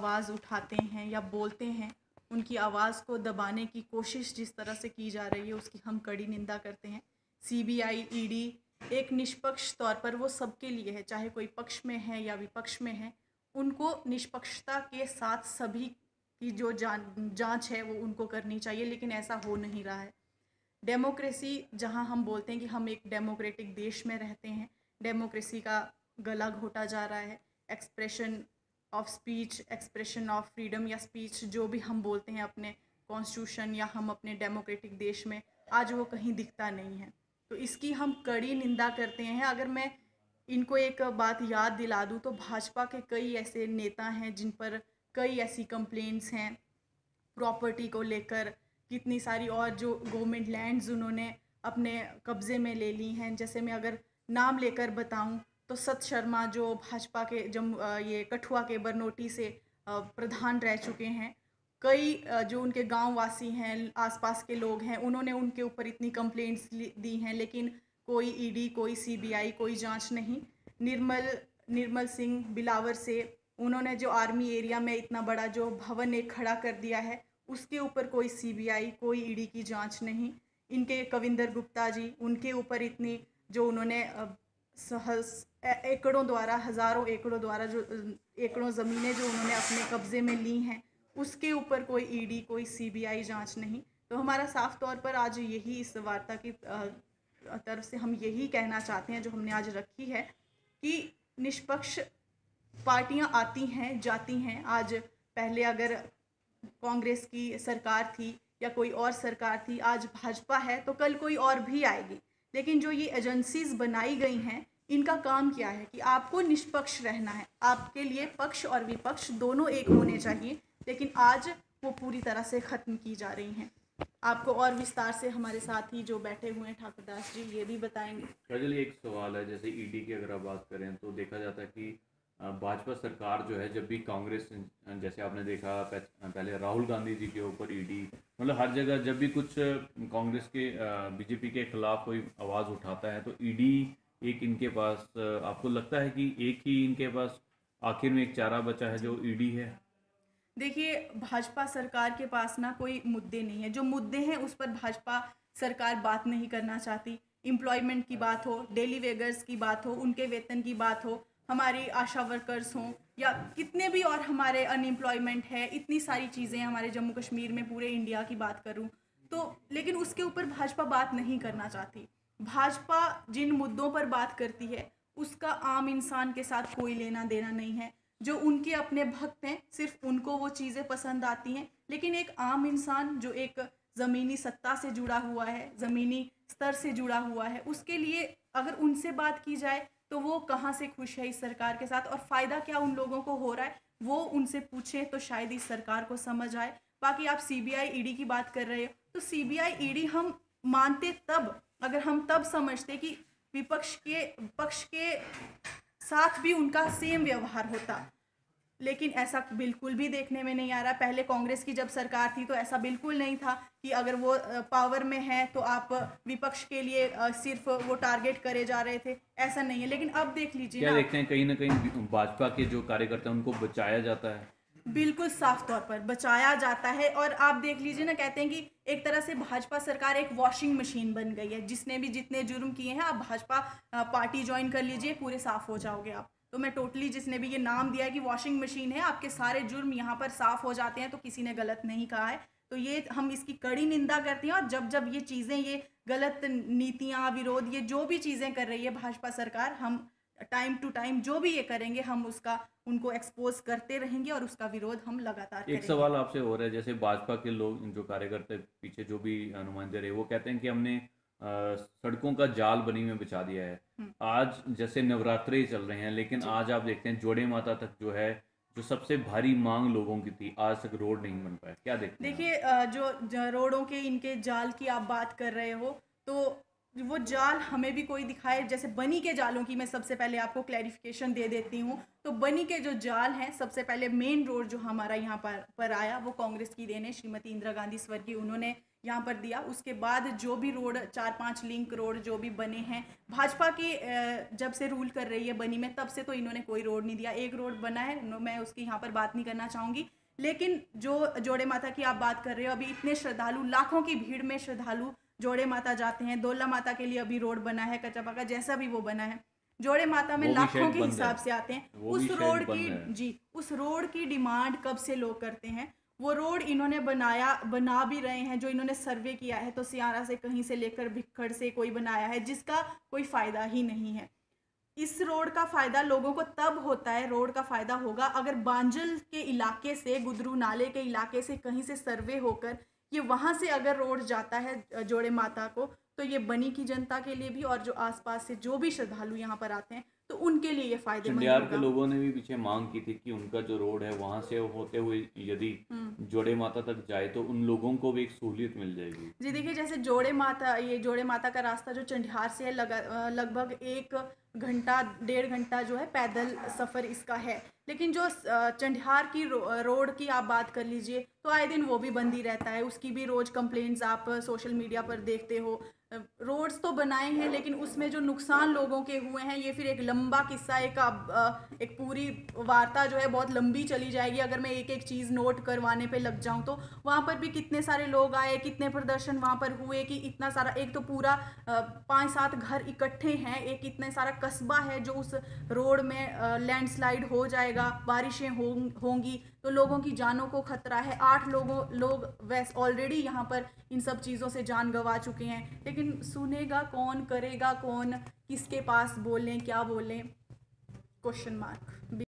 आवाज़ उठाते हैं या बोलते हैं, उनकी आवाज़ को दबाने की कोशिश जिस तरह से की जा रही है उसकी हम कड़ी निंदा करते हैं। सीबीआई, ईडी एक निष्पक्ष तौर पर वो सबके लिए है, चाहे कोई पक्ष में है या विपक्ष में है, उनको निष्पक्षता के साथ सभी की जो जांच है वो उनको करनी चाहिए, लेकिन ऐसा हो नहीं रहा है। डेमोक्रेसी, जहां हम बोलते हैं कि हम एक डेमोक्रेटिक देश में रहते हैं, डेमोक्रेसी का गला घोटा जा रहा है। Expression of speech, expression of freedom या स्पीच जो भी हम बोलते हैं अपने कॉन्स्टिट्यूशन या हम अपने डेमोक्रेटिक देश में, आज वो कहीं दिखता नहीं है। तो इसकी हम कड़ी निंदा करते हैं। अगर मैं इनको एक बात याद दिला दूं तो भाजपा के कई ऐसे नेता हैं जिन पर कई ऐसी कंप्लेंट्स हैं प्रॉपर्टी को लेकर, कितनी सारी और जो गवर्नमेंट लैंड्स उन्होंने अपने कब्ज़े में ले ली हैं। जैसे मैं अगर नाम लेकर बताऊं तो सत शर्मा जो भाजपा के ये कठुआ के बरनोटी से प्रधान रह चुके हैं, कई जो उनके गांव वासी हैं, आसपास के लोग हैं, उन्होंने उनके ऊपर इतनी कंप्लेंट्स दी हैं, लेकिन कोई ईडी, कोई सीबीआई, कोई जांच नहीं। निर्मल सिंह बिलावर से उन्होंने जो आर्मी एरिया में इतना बड़ा जो भवन एक खड़ा कर दिया है, उसके ऊपर कोई सीबीआई, कोई ईडी की जांच नहीं। इनके कविंदर गुप्ता जी, उनके ऊपर इतनी जो उन्होंने एकड़ों द्वारा, हज़ारों एकड़ों द्वारा जो एकड़ों ज़मीनें जो उन्होंने अपने कब्ज़े में ली हैं, उसके ऊपर कोई ईडी, कोई सीबीआई जांच नहीं। तो हमारा साफ तौर पर आज यही इस वार्ता की तरफ से हम यही कहना चाहते हैं जो हमने आज रखी है कि निष्पक्ष पार्टियां आती हैं, जाती हैं। आज पहले अगर कांग्रेस की सरकार थी या कोई और सरकार थी, आज भाजपा है तो कल कोई और भी आएगी। लेकिन जो ये एजेंसीज बनाई गई हैं, इनका काम क्या है कि आपको निष्पक्ष रहना है। आपके लिए पक्ष और विपक्ष दोनों एक होने चाहिए, लेकिन आज वो पूरी तरह से ख़त्म की जा रही हैं। आपको और विस्तार से हमारे साथ ही जो बैठे हुए हैं ठाकुर दास जी, ये भी बताएंगे। चलिए, एक सवाल है, जैसे ईडी की अगर आप बात करें तो देखा जाता है कि भाजपा सरकार जो है, जब भी कांग्रेस, जैसे आपने देखा पहले राहुल गांधी जी के ऊपर ईडी, मतलब हर जगह जब भी कुछ कांग्रेस के बीजेपी के खिलाफ कोई आवाज़ उठाता है तो ईडी एक इनके पास, आपको लगता है कि एक ही इनके पास आखिर में एक चारा बचा है जो ईडी है? देखिए, भाजपा सरकार के पास ना कोई मुद्दे नहीं है। जो मुद्दे हैं उस पर भाजपा सरकार बात नहीं करना चाहती। एम्प्लॉयमेंट की बात हो, डेली वेगर्स की बात हो, उनके वेतन की बात हो, हमारी आशा वर्कर्स हों या कितने भी और हमारे अनएम्प्लॉयमेंट है, इतनी सारी चीज़ें हमारे जम्मू कश्मीर में, पूरे इंडिया की बात करूं तो, लेकिन उसके ऊपर भाजपा बात नहीं करना चाहती। भाजपा जिन मुद्दों पर बात करती है उसका आम इंसान के साथ कोई लेना देना नहीं है। जो उनके अपने भक्त हैं, सिर्फ उनको वो चीज़ें पसंद आती हैं, लेकिन एक आम इंसान जो एक ज़मीनी सत्ता से जुड़ा हुआ है, ज़मीनी स्तर से जुड़ा हुआ है, उसके लिए अगर उनसे बात की जाए तो वो कहाँ से खुश है इस सरकार के साथ और फ़ायदा क्या उन लोगों को हो रहा है, वो उनसे पूछें तो शायद इस सरकार को समझ आए। बाकी आप सीबीआई, ईडी की बात कर रहे हो तो सीबीआई, ईडी हम मानते तब अगर हम तब समझते कि विपक्ष के पक्ष के साथ भी उनका सेम व्यवहार होता, लेकिन ऐसा बिल्कुल भी देखने में नहीं आ रहा। पहले कांग्रेस की जब सरकार थी तो ऐसा बिल्कुल नहीं था कि अगर वो पावर में है तो आप विपक्ष के लिए सिर्फ वो टारगेट करे जा रहे थे, ऐसा नहीं है। लेकिन अब देख लीजिए क्या ना, देखते हैं कहीं ना कहीं भाजपा के जो कार्यकर्ता हैं उनको बचाया जाता है? बिल्कुल साफ तौर पर बचाया जाता है। और आप देख लीजिए ना, कहते हैं कि एक तरह से भाजपा सरकार एक वॉशिंग मशीन बन गई है। जिसने भी जितने जुर्म किए हैं, आप भाजपा पार्टी ज्वाइन कर लीजिए, पूरे साफ हो जाओगे आप। तो मैं टोटली, जिसने भी ये नाम दिया है कि वॉशिंग मशीन है, आपके सारे जुर्म यहाँ पर साफ हो जाते हैं, तो किसी ने गलत नहीं कहा है। तो ये हम इसकी कड़ी निंदा करते हैं। और जब जब ये चीज़ें, ये गलत नीतियाँ, विरोध, ये जो भी चीज़ें कर रही है भाजपा सरकार, हम टाइम टू टाइम जो भी ये करेंगे हम उसका, उनको एक्सपोज करते रहेंगे और उसका विरोध हम लगातार एक करेंगे। सवाल आपसे हो रहा है, जैसे भाजपा के लोग जो कार्यकर्ता पीछे जो भी नुमाइंदे रहे, वो कहते हैं कि हमने सड़कों का जाल बनी में बिछा दिया है। आज जैसे नवरात्रे चल रहे हैं, लेकिन आज आप देखते हैं जोड़े माता तक जो है, जो सबसे भारी मांग लोगों की थी, आज तक रोड नहीं बन पाया। क्या देखते हैं आप? देखिए, जो रोडों के इनके जाल की आप बात कर रहे हो, तो वो जाल हमें भी कोई दिखाए। जैसे बनी के जालों की मैं सबसे पहले आपको क्लैरिफिकेशन दे देती हूँ। तो बनी के जो जाल हैं, सबसे पहले मेन रोड जो हमारा यहाँ पर आया वो कांग्रेस की देन है, श्रीमती इंदिरा गांधी स्वर्गीय उन्होंने यहाँ पर दिया। उसके बाद जो भी रोड 4-5 लिंक रोड जो भी बने हैं, भाजपा की जब से रूल कर रही है बनी में, तब से तो इन्होंने कोई रोड नहीं दिया। एक रोड बना है, मैं उसकी यहाँ पर बात नहीं करना चाहूँगी। लेकिन जो जोड़े माता की आप बात कर रहे हो, अभी इतने श्रद्धालु, लाखों की भीड़ में श्रद्धालु जोड़े माता जाते हैं। दोला माता के लिए अभी रोड बना है, कच्चा पक्का जैसा भी वो बना है। जोड़े माता में वो भी लाखों शायद के बंद है, हिसाब से आते हैं। वो उस भी शायद रोड बंद की है। जी, उस रोड की डिमांड कब से लोग करते हैं। वो रोड इन्होंने बना भी रहे हैं। जो इन्होंने सर्वे किया है तो सियारा से कहीं से लेकर भिक्खड़ से कोई बनाया है, जिसका कोई फायदा ही नहीं है। इस रोड का फायदा लोगों को तब होता है, रोड का फायदा होगा अगर बांजल के इलाके से, गुदरू नाले के इलाके से कहीं से सर्वे होकर ये वहां से अगर रोड जाता है जोड़े माता को, तो ये बनी की जनता के लिए भी और जो आसपास से जो भी श्रद्धालु यहाँ पर आते हैं तो उनके लिए ये फायदेमंद चंडियार के होगा। लोगों ने भी पीछे मांग की थी कि उनका जो रोड है वहां से होते हुए यदि जोड़े माता तक जाए तो उन लोगों को भी एक सहूलियत मिल जाएगी। जी देखिए, जैसे जोड़े माता, ये जोड़े माता का रास्ता जो चंडियार से है, लगभग 1 घंटा 1.5 घंटा जो है पैदल सफ़र इसका है। लेकिन जो चंडियार की रोड की आप बात कर लीजिए तो आए दिन वो भी बंद ही रहता है। उसकी भी रोज़ कंप्लेंट्स आप सोशल मीडिया पर देखते हो। रोड्स तो बनाए हैं लेकिन उसमें जो नुकसान लोगों के हुए हैं, ये फिर एक लंबा किस्सा, एक पूरी वार्ता जो है बहुत लंबी चली जाएगी अगर मैं एक एक चीज़ नोट करवाने पे लग जाऊं। तो वहाँ पर भी कितने सारे लोग आए, कितने प्रदर्शन वहाँ पर हुए कि इतना सारा, एक तो पूरा 5-7 घर इकट्ठे हैं, एक इतना सारा कस्बा है जो उस रोड में लैंडस्लाइड हो जाएगा, बारिशें होंगी तो लोगों की जानों को खतरा है। 8 लोग वैसे ऑलरेडी यहाँ पर इन सब चीज़ों से जान गंवा चुके हैं। लेकिन सुनेगा कौन, करेगा कौन, किसके पास बोलें, क्या बोलें, क्वेश्चन मार्क।